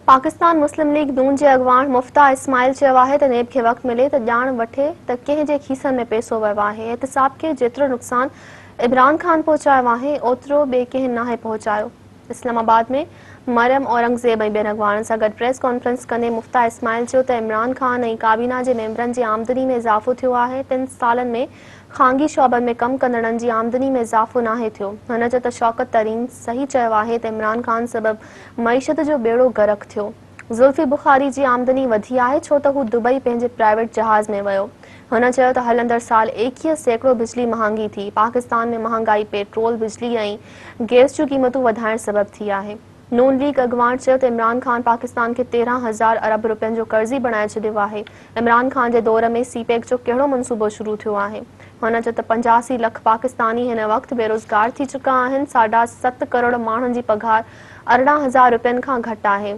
पाकिस्तान मुस्लिम league नून जे अॻवान मुफ्ता इस्माइल चयो आहे त नेब खे वक़्तु मिले त ॼाण वठे त कंहिं जे खीसनि में पैसो वियो आहे। एहतिसाब खे जेतिरो नुक़सान इमरान खान पहुचायो आहे ओतिरो ॿिए कंहिं नाहे पहुचायो। इस्लामाबाद में मरियम औरंगज़ेब ऐं ॿियनि अॻवाननि सां गॾु प्रेस कॉन्फ्रेंस कंदे मुफ्ता इस्माइल चयो त इमरान खान ऐं काबीना जे मेंबरनि जी आमदनी में इज़ाफ़ो थियो आहे। 3 सालनि में ख़ानगी शोबनि में कमु कंदड़नि जी आमदनी में इज़ाफ़ो नाहे थियो। हुन चयो त शौकत तरीन सही चयो आहे त इमरान खान सबबि मईशत जो बेड़ो गर्क थियो। ज़ुल्फ़ी बुखारी जी आमदनी वधी आहे छो त हू दुबई पंहिंजे प्राइवेट जहाज़ में वियो। हुन चयो त हलंदड़ साल 21 सैकड़ो बिजली महांगी थी। पाकिस्तान में महांगाई पेट्रोल बिजली ऐं गैस जूं क़ीमतूं वधाइण सबबि थी आहे। नून लीग अॻवान चयो त इमरान खान पाकिस्तान खे 13,000 अरब रुपयनि जो कर्ज़ी बणाए छॾियो आहे। इमरान खान जे दौर में सीपेक जो कहिड़ो मंसूबो शुरू थियो आहे। हुन चयो त 85 लख पाकिस्तानी हिन वक़्तु बेरोज़गार थी चुका आहिनि। 7.5 करोड़ माण्हुनि जी पघार 18,000 रुपयनि खां घटि आहे।